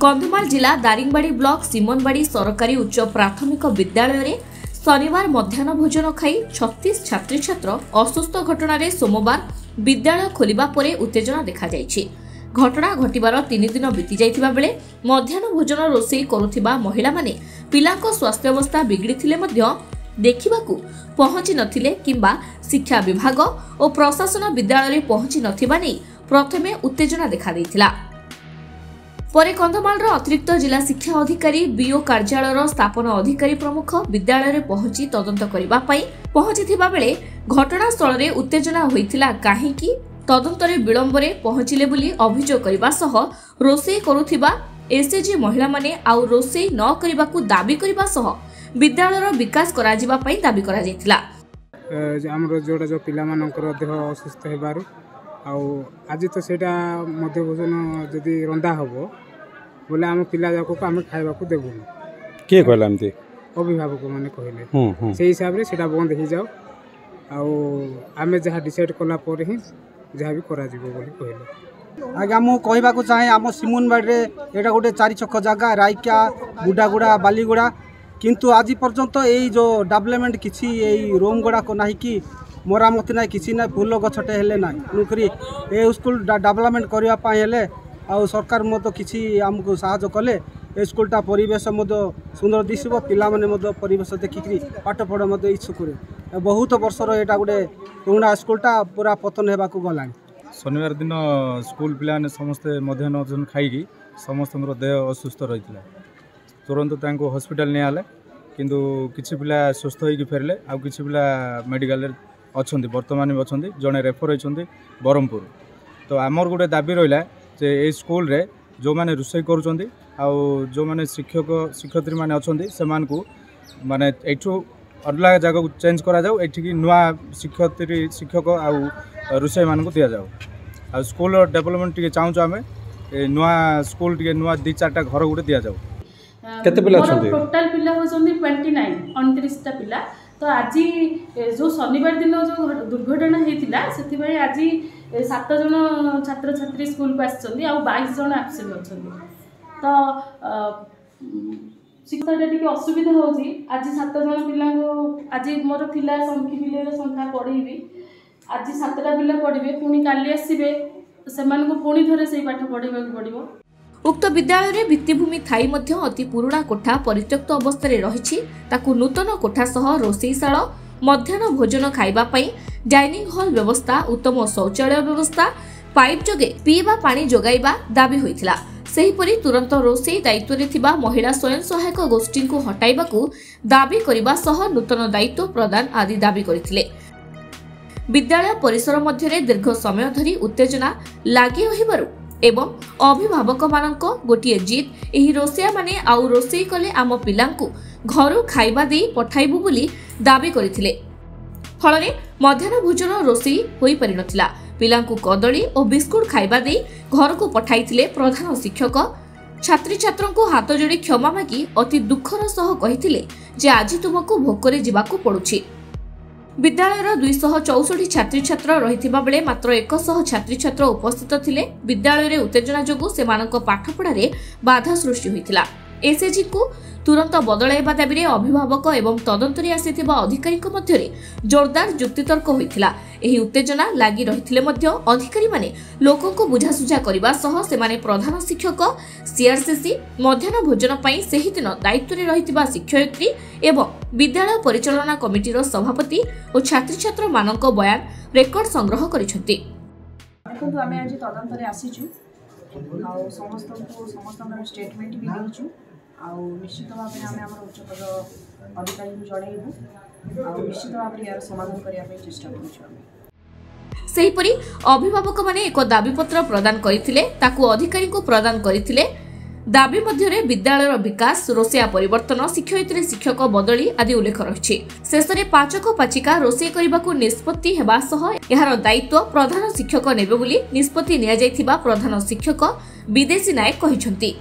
कंधमाल जिला दारिंगबाड़ी ब्लॉक सिमनबाड़ी सरकारी उच्च प्राथमिक विद्यालय रे शनिवार मध्याह्न भोजन खाई 36 छात्री छात्र असुस्थ घटना सोमवार विद्यालय खोलिबा परे उत्तेजना देखा जायछि। घटना घटिबार 3 दिन बीती जाइथिबा बेले मध्याह्न भोजन रोषेई करुथिबा महिला माने पिलांको स्वास्थ्य अवस्था बिगड़िथिले मध्य देखिबाकू पहुंची नथिले किंबा शिक्षा विभाग और प्रशासन विद्यालय पहुंची नथिबा नै प्रथमे उत्तेजना देखा दैथिला। परे कंधमालर अतिरिक्त जिला शिक्षा अधिकारी बीओ कार्यालयर स्थापना अधिकारी प्रमुख विद्यालय पहुंची तदंत करबा पई पहुंचीथिबा बेले घटनास्थल रे उत्तेजना होइथिला काहेकि तदंतरे विलंबरे पहुंचिले बोली अभियोग करबा सह रोषेई करुथिबा एसएजी महिला माने आउ रोषेई न करबाकू दाबी करबा सह विद्यालयर विकास करा जिबा पई दाबी करा जायथिला। हमरो जोड़ा जो पिला मानकर देह असुस्थ हेबारु आज तो सेटा मध्य भोजन जदि रंधा हबो बोले आम पिला जाक को आम खाइबा को देबु के कहला एमती अभिभावक माने कहले से हिसाब रे सेटा बंद हो जाओ आमे जहा डिसाइड कला पर ही जहा भी करा जिवो बोली कहले। आगे मु कहबा को चाहे आम सिमुनबाड़ी रे एटा गोटे 4 छक जगह राइका बुडागुड़ा बालीगुड़ा किंतु आज पर्यंत यही जो डेवलपमेंट किसी यही रूम गुड़ा को नहीं कि मरामती ना किसी ना फूल गछटे हेले ना नौकरी ए स्कूल डेवलपमेंट करने हेले आ सरकार मत किसी आमको साहाय्य कले ए स्कूलटा परिवेश सुंदर दिशब पिला माने परिवेश देखिकी पाठ पढ़ इच्छुक बहुत वर्षर यहाँ गोटे पुराना स्कूलटा पूरा पतन होगा गला। शनिवार दिन स्कूल पिला समस्ते मध्याह्न भोजन खाई समस्त देह असुस्थ रही तुरंत हॉस्पिटल नियाले किंतु किछि पिला सुस्थ होइकि फेरले आ किछि पिला मेडिकल अच्छा बर्तमान भी अच्छा जड़े रेफर होती ब्रह्मपुर। तो आमर गोटे दाबी रहा जे ए स्कूल रे जो मैंने रोषेई करुँच जो मैंने शिक्षक शिक्षयित्री मैंने अच्छा से माने एठू अलग जगह चेंज करा जाऊ एठिकी नुआ शिक्षयित्री शिक्षक आ रोषेई मान दि जाऊ आ स्कूल डेवलपमेंट टी चाहूँ आम नुआ स्कूल टी नुआ 2-4टा घर गोटे दि जाऊ। केते पिला अछंती टोटल पिला होचंदी 29 टा पिला। तो आज जो शनिवार दिन जो दुर्घटना होता से आज 7 जन छात्र छात्री स्कूल को आसछंदी आ 22 जन एब्सेंट अछंदी। तो शिक्षा टी असुविधा होची आज 7 जन पिला आज मोर थिला संख्या संख्या पढ़ेबी आज 7टा पिला पढ़े पुणी काली आसबे से पुणी थोड़े से पाठ पढ़ाइबा पड़ो। उक्त विद्यालय रे भित्तिभूमि थाई मध्य अति पुराना कोठा परित्यक्त अवस्था रही ताकू नूतन कोठा सह रोषेईशाला मध्याह्न भोजन खाइबा पई डाइनिंग हॉल व्यवस्था उत्तम शौचालय व्यवस्था पाइप जोगे पीवा पानी जोगाइबा दाबी होइथिला। सेहीपरि तुरंत रोषेई दायित्व रे थिबा महिला स्वयं सहायक गोष्ठी को हटाइबाकू दाबी करिबा सह नूतन दायित्व प्रदान आदि दाबी करथिले। विद्यालय परिसर मध्य दीर्घ समय धरी उत्तेजना लागि रहिबारु एवं अभिभावक मानक गोटे जिद एही रोषेया माने आउ रोषेई कले आम पिलांकु घरु खाइबा दे पठाइबु बोली दाबी करथिले। फलरे मध्याह्न भोजन रोषेई होई पारि नथिला। पिलांकु कदली और बिस्कुट खाइबा दे घर को पठाइथिले प्रधान शिक्षक छात्री छात्रंकु हाथ जोड़ी क्षमा मागी अति दुखर सह कहिथिले जे आज तुमको भोकरे जिबाकू पड़ुछि। विद्यालयर 264 छात्री छात्र रहिथिबा बेले मात्र 100 छात्री छात्र उपस्थित थिले। विद्यालय रे उत्तेजना जोगु सेमानक पाठपढ़ा रे बाधा सृष्टि होइथिला। एसएजी को तुरंत बदलाइबा दाबी रे अभिभावक एवं तदंतरी आसीथिबा अधिकारीक मध्य रे जोरदार जुक्तितर्क होइथिला। एही उत्तेजना लागि रहिथिले मध्य अधिकारी माने लोकको बुझासुझा करबा सह सेमाने प्रधान शिक्षक सीआरसीसी मध्याह्न भोजन पई सेही दिन दायित्व रे रहिथिबा शिक्षयित्री एवं विद्यालय परिचालना कमिटीर सभापति और छात्री छात्र मानक बयान रेकर्ड संग्रह करिसथि। देखो आमे आज तदंत रे आसीछु आ समस्त स्टेटमेंट भी देछु आ निश्चित भाव में आमे हमर उच्च पद अधिकारी को जणैबु आ निश्चित भाव में यार समाधान करिया पे चेष्टा करूछु। सेहीपरि अभिभावक माने एक दाबी पत्र प्रदान करिथिले ताकू अधिकारी को प्रदान करिथिले। दाबी मध्य विद्यालयर विकास रोषेया परिवर्तन शिक्षयित्री शिक्षक बदली आदि उल्लेख रही। शेष में पाचक पाचिका रोषेई करने निष्पत्ति हेबा सह यार दायित्व प्रधान शिक्षक नेबे बोली निष्पत्ति निया जायथिबा प्रधान शिक्षक विदेशी नायक कहिसंती।